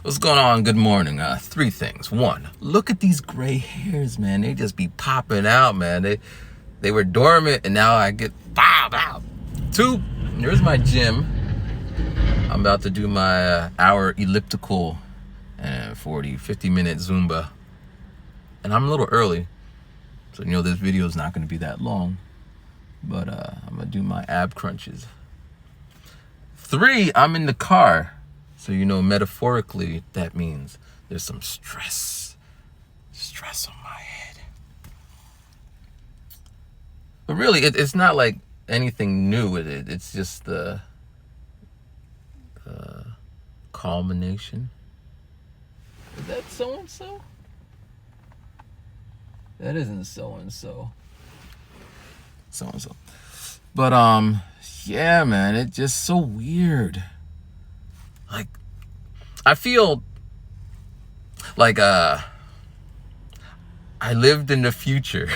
What's going on? Good morning. Three things. One, look at these gray hairs, man. They just be popping out, man. They were dormant, and now I get pow. Two, here's my gym. I'm about to do my hour elliptical and 50-minute Zumba. And I'm a little early, so this video is not going to be that long. But I'm going to do my ab crunches. Three, I'm in the car. So, metaphorically, that means there's some stress on my head. But really, it's not like anything new with it. It's just the culmination. Is that so-and-so? That isn't so-and-so. So-and-so. But, yeah, man, it's just so weird. Like, I feel like I lived in the future.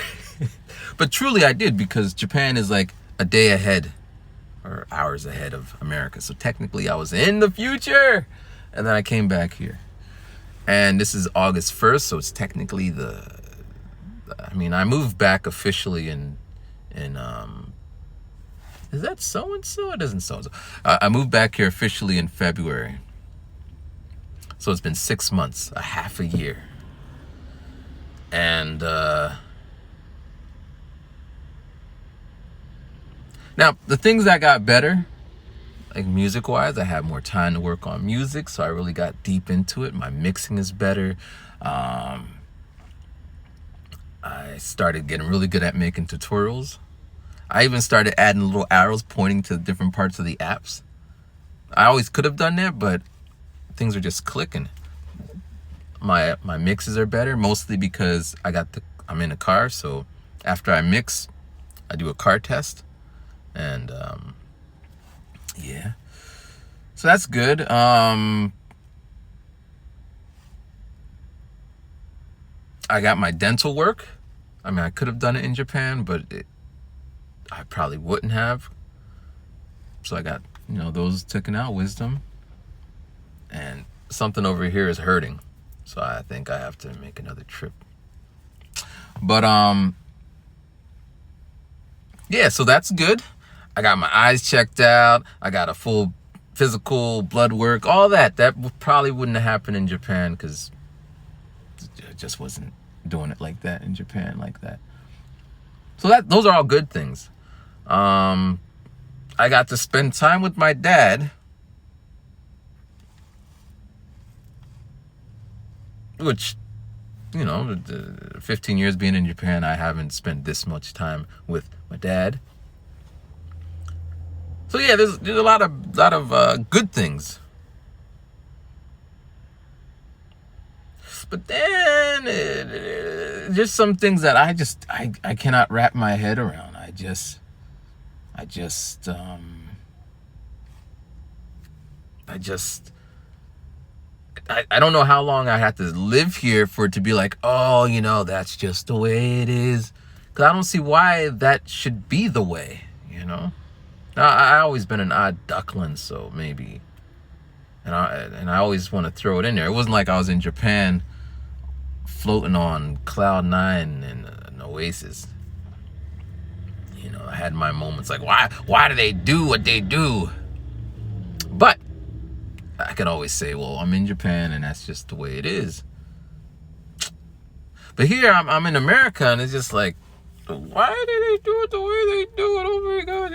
But truly I did, because Japan is like a day ahead or hours ahead of America. So technically I was in the future. And then I came back here. And this is August 1st, so it's technically I moved back officially in is that so-and-so? It isn't so-and-so. I moved back here officially in February. So it's been 6 months, a half a year. And now, the things that got better, like music-wise, I had more time to work on music, so I really got deep into it. My mixing is better. I started getting really good at making tutorials. I even started adding little arrows pointing to different parts of the apps. I always could have done that, but things are just clicking. My mixes are better, mostly because I'm in a car, so after I mix, I do a car test. And yeah. So that's good. I got my dental work. I could have done it in Japan, but I probably wouldn't have. So I got, those taken out, wisdom. And something over here is hurting. So I think I have to make another trip. But, yeah, so that's good. I got my eyes checked out. I got a full physical, blood work, all that. That probably wouldn't have happened in Japan, because I just wasn't doing it like that in Japan like that. So those are all good things. I got to spend time with my dad, which, 15 years being in Japan, I haven't spent this much time with my dad. So yeah, there's a lot of good things. But then there's some things that I cannot wrap my head around. I don't know how long I have to live here for it to be like, oh, that's just the way it is. Because I don't see why that should be the way, I always been an odd duckling, so maybe. And I always want to throw it in there. It wasn't like I was in Japan floating on cloud nine in an oasis. I had my moments like, why do they do what they do? But I can always say, well, I'm in Japan and that's just the way it is. But here I'm in America, and it's just like, why do they do it the way they do it? Oh my God,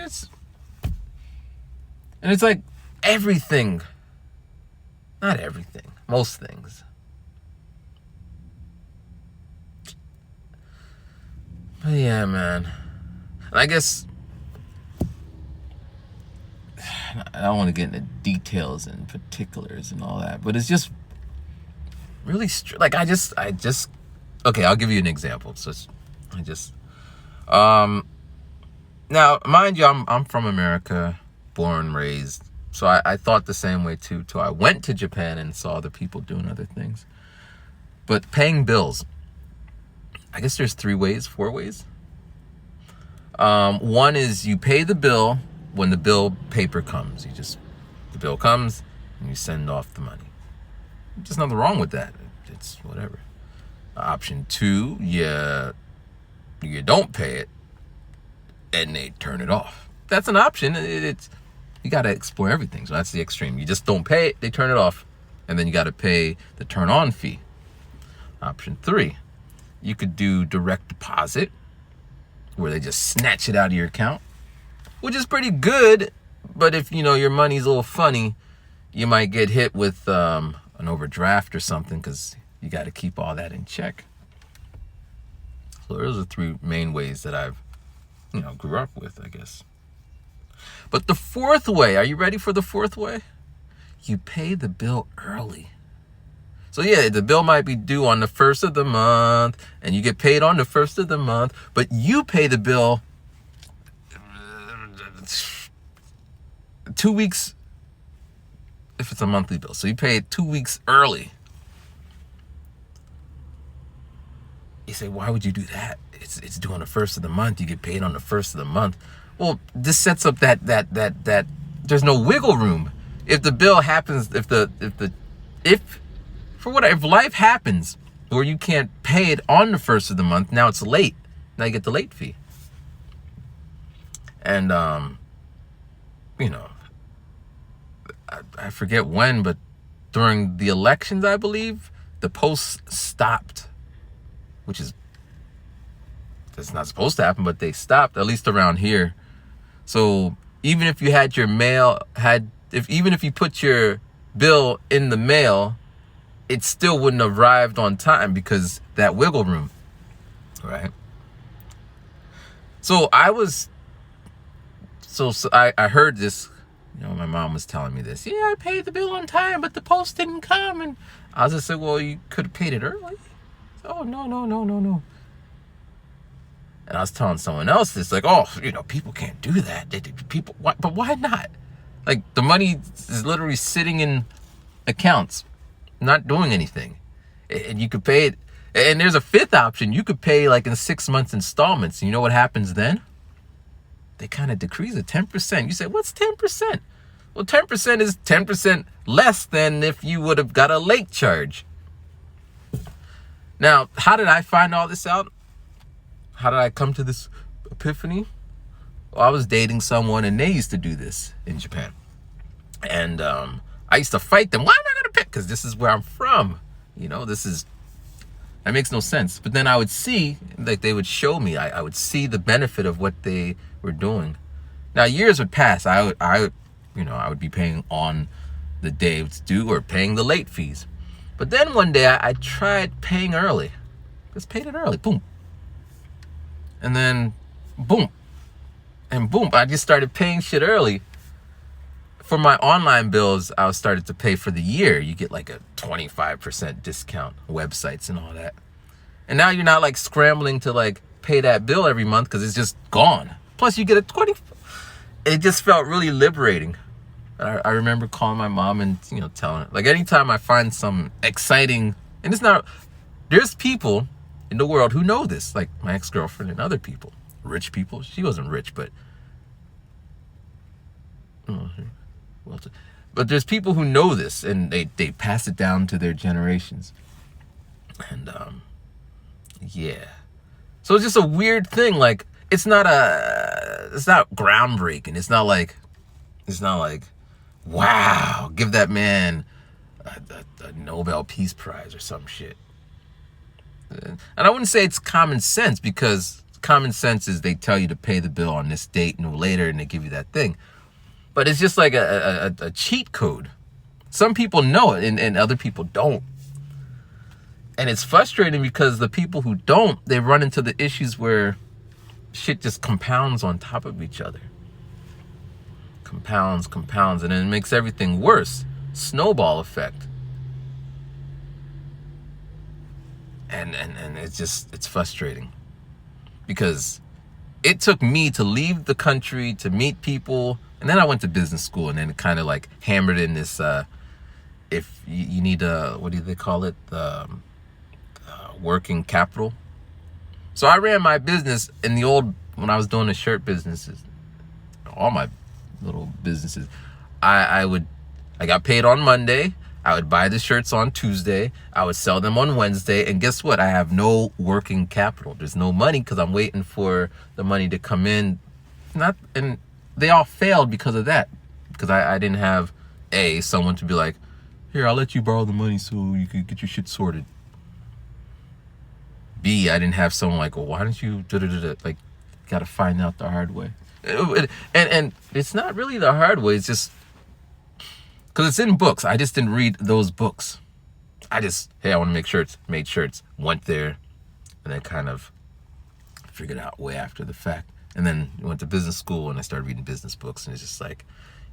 and it's like everything, not everything, most things. But yeah, man. And I guess I don't want to get into details and particulars and all that, but it's just really okay, I'll give you an example. So now, mind you, I'm from America, born, raised. So I thought the same way too, till I went to Japan and saw other people doing other things. But paying bills, I guess there's 4 ways. One is you pay the bill when the bill paper comes. The bill comes and you send off the money. There's nothing wrong with that. It's whatever. Option 2, you don't pay it and they turn it off. That's an option. It's you got to explore everything. So that's the extreme. You just don't pay it, they turn it off, and then you got to pay the turn on fee. Option 3, you could do direct deposit, where they just snatch it out of your account, which is pretty good. But if your money's a little funny, you might get hit with an overdraft or something, because you got to keep all that in check. So those are 3 main ways that I've grew up with, I guess. But the 4th way, are you ready for the 4th way? You pay the bill early. So yeah, the bill might be due on the 1st of the month, and you get paid on the 1st of the month, but you pay the bill 2 weeks if it's a monthly bill. So you pay it 2 weeks early. You say, why would you do that? It's due on the 1st of the month. You get paid on the 1st of the month. Well, this sets up that there's no wiggle room. If the bill happens, if life happens where you can't pay it on the 1st of the month, now it's late. Now you get the late fee. And I forget when, but during the elections, I believe, the post stopped, which is, that's not supposed to happen, but they stopped, at least around here. So even if you had your mail, even if you put your bill in the mail, it still wouldn't have arrived on time because that wiggle room, right? So I heard this, my mom was telling me this. Yeah, I paid the bill on time, but the post didn't come. And I was just like, well, you could have paid it early. Oh, no. And I was telling someone else this, like, oh, people can't do that. But why not? Like, the money is literally sitting in accounts, not doing anything. And you could pay it. And there's a 5th option. You could pay like in 6 months installments. And you know what happens then? They kind of decrease it 10%. You say, what's 10%? Well, 10% is 10% less than if you would have got a late charge. Now, how did I find all this out? How did I come to this epiphany? Well, I was dating someone and they used to do this in Japan. And I used to fight them. Why am I going to pay? Because this is where I'm from. That makes no sense. But then I would see, like they would show me, I would see the benefit of what they were doing. Now, years would pass. I would be paying on the day it's due or paying the late fees. But then one day I tried paying early. Just paid it early. Boom. And then boom. And boom. I just started paying shit early. For my online bills, I started to pay for the year. You get like a 25% discount, websites and all that. And now you're not like scrambling to like pay that bill every month because it's just gone. Plus you get a 20. It just felt really liberating. I remember calling my mom and telling her, like, anytime I find some exciting, and there's people in the world who know this, like my ex-girlfriend and other people, rich people. She wasn't rich, but there's people who know this and they pass it down to their generations. And yeah, so it's just a weird thing. Like, it's not groundbreaking. It's not like, wow, give that man a Nobel Peace Prize or some shit. And I wouldn't say it's common sense, because common sense is they tell you to pay the bill on this date and later, and they give you that thing. But it's just like a cheat code. Some people know it and other people don't. And it's frustrating because the people who don't, they run into the issues where shit just compounds on top of each other. Compounds, and then it makes everything worse. Snowball effect. And it's frustrating. Because it took me to leave the country, to meet people, and then I went to business school, and then it kind of like hammered in this, if you need what do they call it? Working capital. So I ran my business when I was doing the shirt businesses, all my little businesses, I got paid on Monday. I would buy the shirts on Tuesday. I would sell them on Wednesday. And guess what? I have no working capital. There's no money because I'm waiting for the money to come in. And they all failed because of that. Because I didn't have, someone to be like, here, I'll let you borrow the money so you could get your shit sorted. B, I didn't have someone like, well, why don't you, like, got to find out the hard way. And it's not really the hard way. It's just, because it's in books. I just didn't read those books. I want to make shirts. Made shirts. Went there. And then kind of figured out way after the fact. And then went to business school and I started reading business books. And it's just like,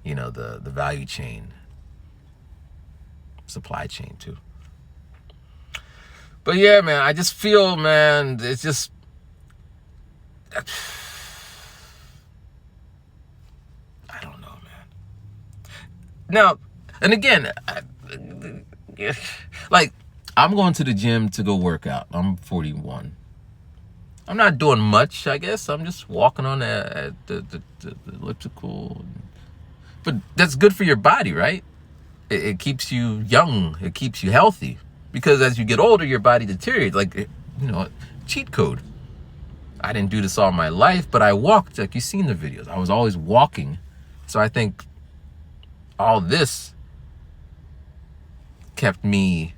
the value chain. Supply chain too. But yeah, man, I just feel, man, it's just... I don't know, man. Now... And again, like, I'm going to the gym to go work out. I'm 41. I'm not doing much, I guess. I'm just walking on the elliptical. But that's good for your body, right? It keeps you young. It keeps you healthy. Because as you get older, your body deteriorates. Like, cheat code. I didn't do this all my life, but I walked. Like, you've seen the videos. I was always walking. So I think all this kept me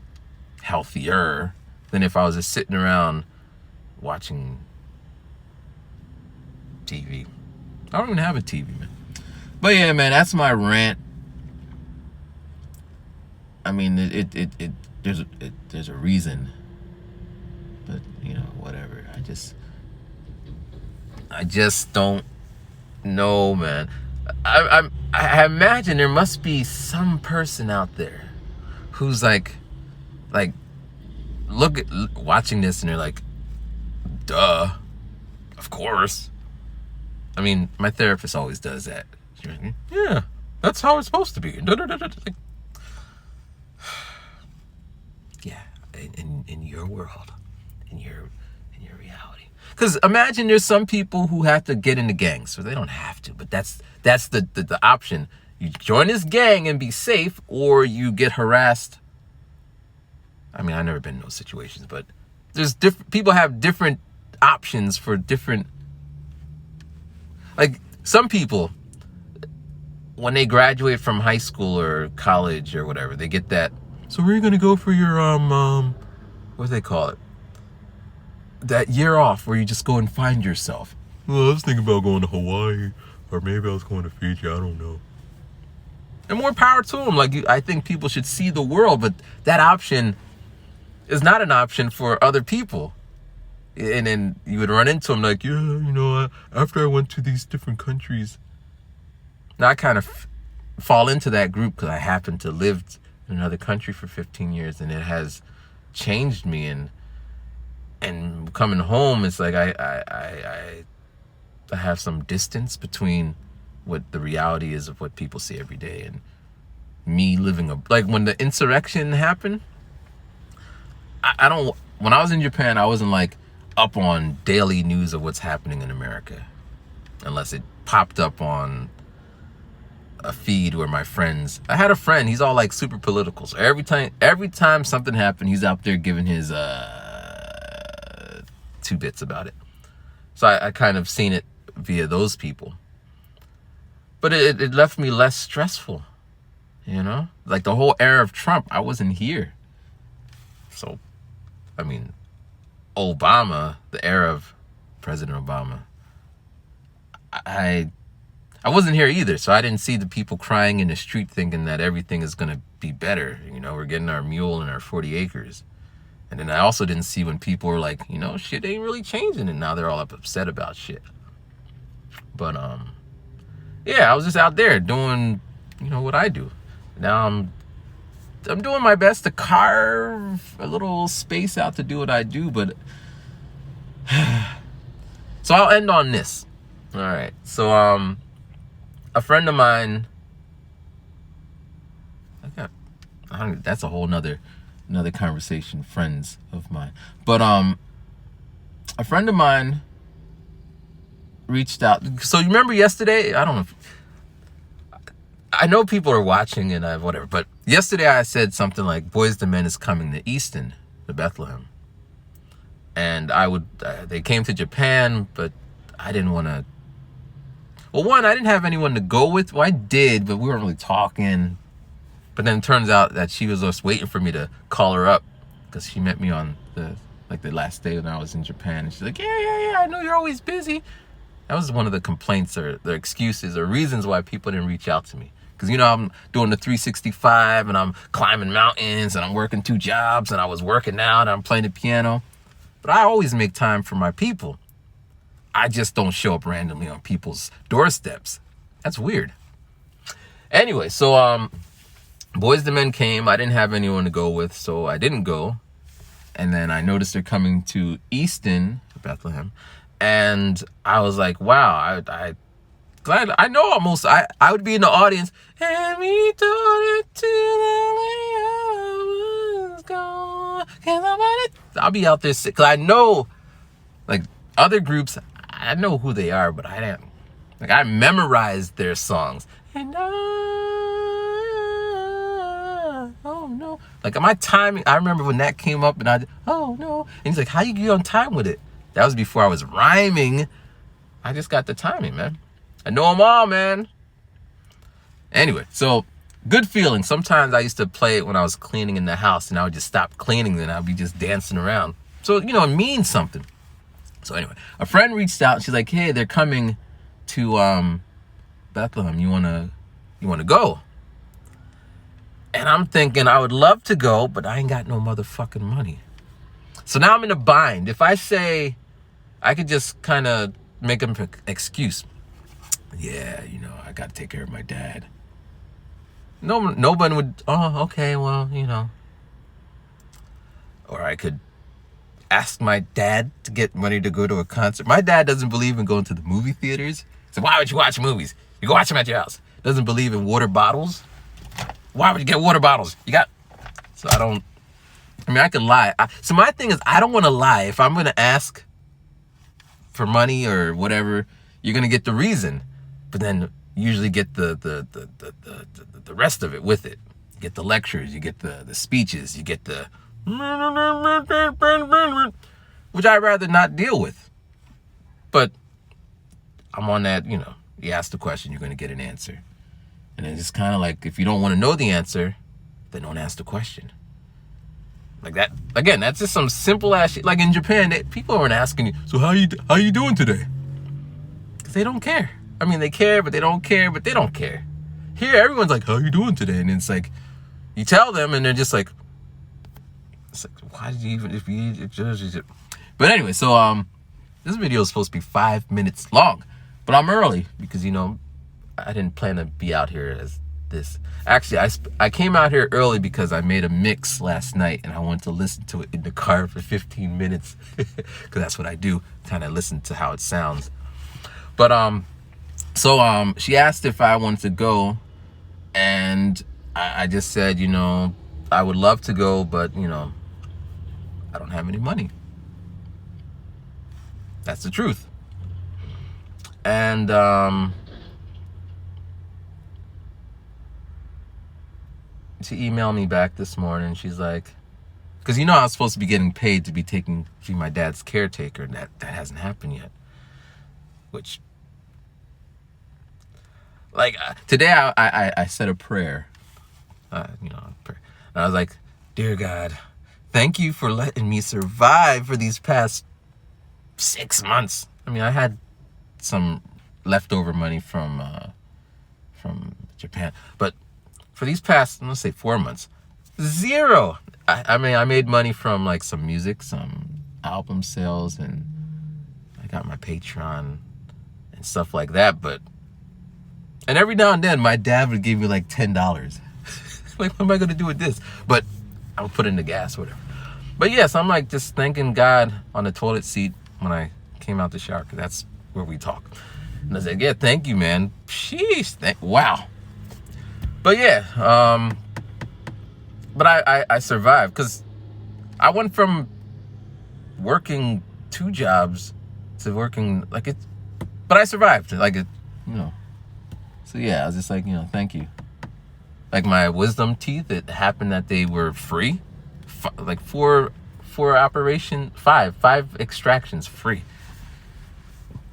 healthier than if I was just sitting around watching TV. I don't even have a TV, man. But yeah, man, that's my rant. I mean, there's a reason, but whatever. I just don't know, man. I imagine there must be some person out there who's like watching this and they're like, duh, of course. I mean, my therapist always does that. She's like, yeah, that's how it's supposed to be. Like, yeah, in your world, in your reality. Because imagine there's some people who have to get into gangs, so they don't have to, but that's the option. You join this gang and be safe, or you get harassed. I mean, I've never been in those situations, but there's people have different options for different. Like, some people, when they graduate from high school or college or whatever, they get that. So where are you gonna go for your what do they call it? That year off where you just go and find yourself. Well, I was thinking about going to Hawaii, or maybe I was going to Fiji. I don't know. And more power to them. Like, I think people should see the world, but that option is not an option for other people. And then you would run into them like, yeah, after I went to these different countries. Now, I kind of fall into that group because I happen to live in another country for 15 years, and it has changed me. And coming home, it's like I have some distance between what the reality is of what people see every day and me living like when the insurrection happened. I don't. When I was in Japan, I wasn't like up on daily news of what's happening in America, unless it popped up on a feed where my friends. I had a friend. He's all like super political. So every time something happened, he's out there giving his 2 bits about it. So I kind of seen it via those people. But it left me less stressful, Like the whole era of Trump, I wasn't here. So, I mean, Obama, the era of President Obama, I wasn't here either. So I didn't see the people crying in the street thinking that everything is going to be better. We're getting our mule and our 40 acres. And then I also didn't see when people were like, shit ain't really changing. And now they're all upset about shit. But, yeah, I was just out there doing, what I do. Now I'm doing my best to carve a little space out to do what I do, but so I'll end on this. All right. So, a friend of mine, that's a whole another conversation, friends of mine. But, a friend of mine reached out. So you remember yesterday? I don't know. I know people are watching and whatever, but yesterday I said something like Boyz II Men is coming to Easton, to Bethlehem. And they came to Japan, but I didn't want to. Well, one, I didn't have anyone to go with. Well, I did, but we weren't really talking. But then it turns out that she was just waiting for me to call her up because she met me on the last day when I was in Japan. And she's like, yeah, I know you're always busy. That was one of the complaints or the excuses or reasons why people didn't reach out to me. Because, I'm doing the 365 and I'm climbing mountains and I'm working 2 jobs and I was working out and I'm playing the piano. But I always make time for my people. I just don't show up randomly on people's doorsteps. That's weird. Anyway, so Boyz II Men came. I didn't have anyone to go with, so I didn't go. And then I noticed they're coming to Easton, Bethlehem. And I was like, wow, I know almost, I would be in the audience. And we told it to the way I was gone. I'll be out there sick. Cause I know, like, other groups, I know who they are, but I didn't. Like, I memorized their songs. And oh no. Like, my timing, I remember when that came up and oh no. And he's like, how you get on time with it? That was before I was rhyming. I just got the timing, man. I know them all, man. Anyway, so good feeling. Sometimes I used to play it when I was cleaning in the house and I would just stop cleaning and I'd be just dancing around. So, it means something. So anyway, a friend reached out. She's like, hey, they're coming to Bethlehem. You wanna go? And I'm thinking I would love to go, but I ain't got no motherfucking money. So now I'm in a bind. If I say I could just kind of make an excuse. Yeah, I got to take care of my dad. Nobody would, oh, okay, well, Or I could ask my dad to get money to go to a concert. My dad doesn't believe in going to the movie theaters. So why would you watch movies? You go watch them at your house. Doesn't believe in water bottles. Why would you get water bottles? So I could lie. So my thing is, I don't want to lie. If I'm going to ask for money or whatever, you're going to get the reason. But then usually get the rest of it with it. You get the lectures, you get the speeches, you get the which I'd rather not deal with. But I'm on that, you ask the question, you're going to get an answer. And it's kind of like, if you don't want to know the answer, then don't ask the question. Like that, again, that's just some simple ass shit. Like in Japan, people aren't asking you, so how you doing today? Because they don't care. I mean, they care, but they don't care, but they don't care. Here, everyone's like, how you doing today? And it's like, you tell them, and they're just like, it's like, why did you even, But anyway, so, this video is supposed to be 5 minutes long, but I'm early because, I didn't plan to be out here as this. Actually, I came out here early because I made a mix last night and I wanted to listen to it in the car for 15 minutes because that's what I do, kind of listen to how it sounds. But, so she asked if I wanted to go, and I just said, I would love to go, but, I don't have any money. That's the truth. And, she emailed me back this morning. She's like, because I was supposed to be getting paid to be my dad's caretaker, and that hasn't happened yet. Which, like, today I said a prayer, prayer. And I was like, dear God, thank you for letting me survive for these past 6 months. I mean, I had some leftover money from Japan, but for these past, let's say 4 months, zero. I mean, I made money from like some music, some album sales, and I got my Patreon and stuff like that. And every now and then, my dad would give me like $10. Like, what am I going to do with this? But I would put in the gas or whatever. But yes, I'm like just thanking God on the toilet seat when I came out the shower, because that's where we talk. And I said, yeah, thank you, man. Sheesh, wow. But yeah, but I survived because I went from working 2 jobs to working like it, but I survived like it, So yeah, I was just like, thank you. Like my wisdom teeth, it happened that they were free. Like four operation, five extractions free.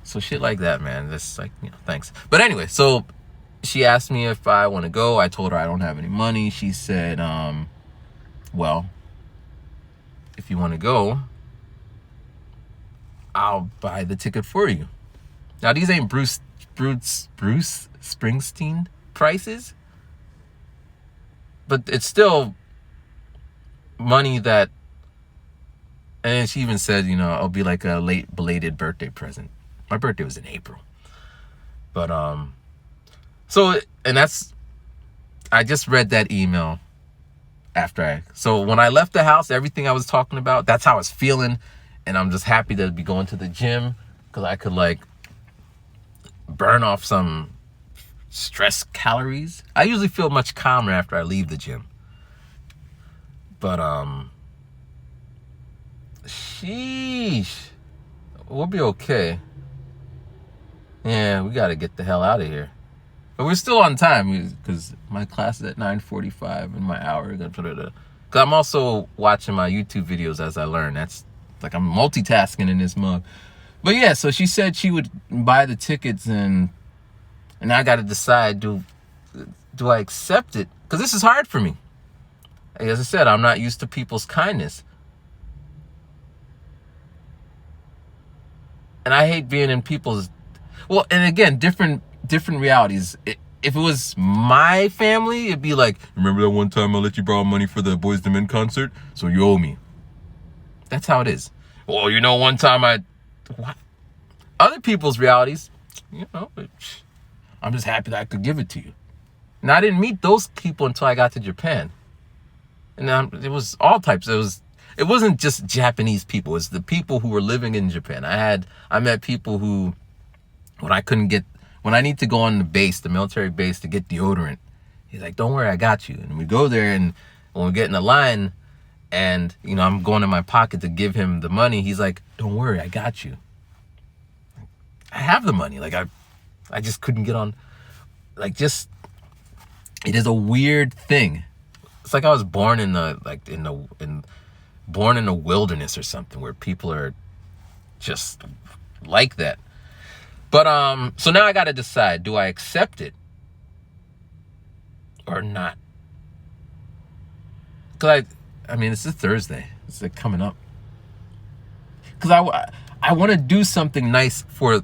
So shit like that, man. That's like, thanks. But anyway, so she asked me if I want to go. I told her I don't have any money. She said, well, if you want to go, I'll buy the ticket for you. Now, these ain't Bruce Springsteen prices, but it's still money that, and she even said, it'll be like a late belated birthday present. My birthday was in April. But, I just read that email so when I left the house, everything I was talking about, that's how I was feeling. And I'm just happy to be going to the gym because I could like burn off some stress calories. I usually feel much calmer after I leave the gym. But, sheesh, we'll be okay. Yeah, we got to get the hell out of here. But we're still on time because my class is at 9:45 and my hour. Because I'm also watching my YouTube videos as I learn. That's like I'm multitasking in this mug. But yeah, so she said she would buy the tickets and I got to decide, do I accept it? Because this is hard for me. As I said, I'm not used to people's kindness. And I hate being in people's... Well, and again, different realities. If it was my family, it'd be like, remember that one time I let you borrow money for the Boyz II Men concert? So you owe me. That's how it is. Well, one time what? Other people's realities, I'm just happy that I could give it to you. And I didn't meet those people until I got to Japan. And it was all types. It wasn't just Japanese people. It was the people who were living in Japan. I met people who, when I need to go on the military base to get deodorant, he's like, don't worry, I got you. And we go there, and when we get in the line and, I'm going in my pocket to give him the money, he's like, don't worry, I got you. I have the money. Like, I just couldn't get on. Like, just, it is a weird thing. It's like I was born in the wilderness or something where people are just like that. But so now I got to decide, do I accept it or not? Because I mean, it's a Thursday. It's like coming up. Because I want to do something nice for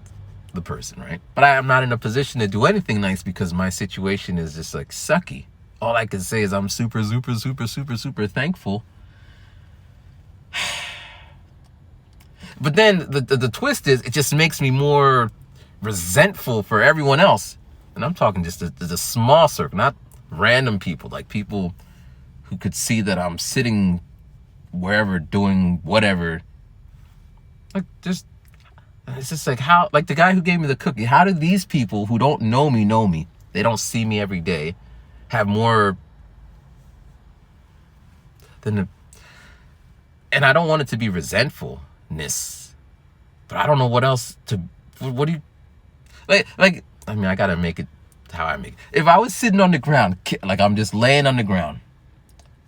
the person, right? But I'm not in a position to do anything nice because my situation is just like sucky. All I can say is I'm super, super, super, super, super thankful. But then the twist is it just makes me more resentful for everyone else. And I'm talking just a small circle, not random people, like people who could see that I'm sitting wherever doing whatever. Like it's just like how, like the guy who gave me the cookie, how do these people who don't know me, they don't see me every day, have more than and I don't want it to be resentfulness, but I don't know what else to, what do you, like, I mean, I gotta make it how I make it. If I was sitting on the ground, like I'm just laying on the ground,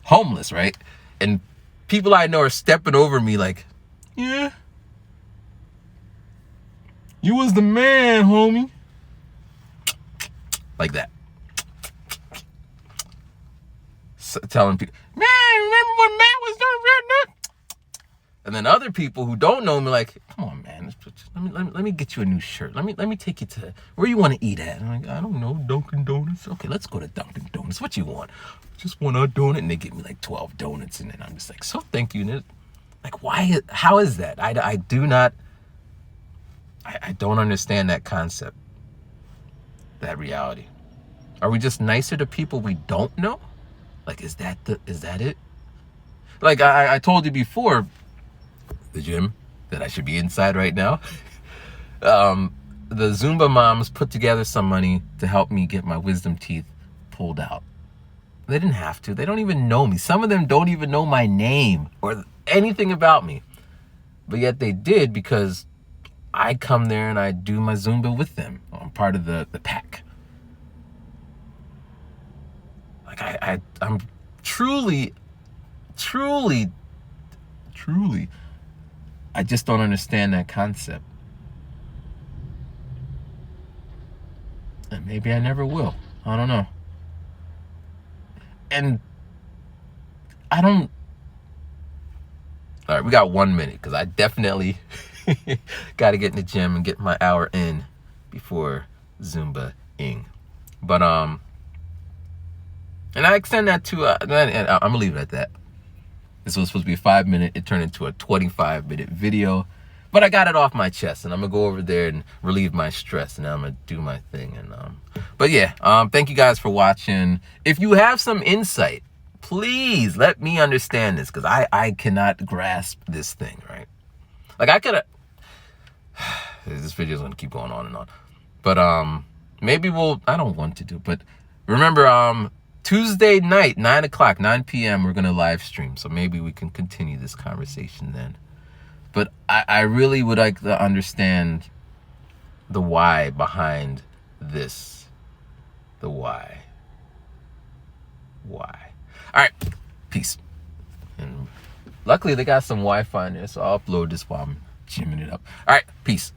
homeless, right? And people I know are stepping over me like, yeah, you was the man, homie. Like that. So, telling people, man, remember when Matt was doing? And then other people who don't know me like, come on, man, let me get you a new shirt. Let me take you to where you want to eat at. And I'm like, I don't know, Dunkin' Donuts. Okay, let's go to Dunkin' Donuts. What you want? Just want a donut. And they give me like 12 donuts. And then I'm just like, so thank you. And like, why? How is that? I don't understand that concept, that reality. Are we just nicer to people we don't know? Like, is that it? Like I told you before, the gym that I should be inside right now. The Zumba moms put together some money to help me get my wisdom teeth pulled out. They didn't have to. They don't even know me. Some of them don't even know my name or anything about me. But yet they did because I come there and I do my Zumba with them. I'm part of the pack. Like, like I'm truly, I just don't understand that concept. And maybe I never will. I don't know. And I don't. All right, we got 1 minute because I definitely got to get in the gym and get my hour in before Zumba-ing. But and I extend that to and I'm gonna leave it at that. This was supposed to be a 5-minute. It turned into a 25-minute video. But I got it off my chest, and I'm gonna go over there and relieve my stress, and I'm gonna do my thing. And but yeah, thank you guys for watching. If you have some insight, please let me understand this, because I cannot grasp this thing, right? Like I could. This video is gonna keep going on and on, but maybe I don't want to do, but remember, Tuesday night, 9 o'clock, 9 p.m. we're gonna live stream, so maybe we can continue this conversation then. But I really would like to understand the why behind this. The why. Why? All right. Peace. And luckily they got some Wi-Fi in there, so I'll upload this while I'm gymming it up. All right. Peace.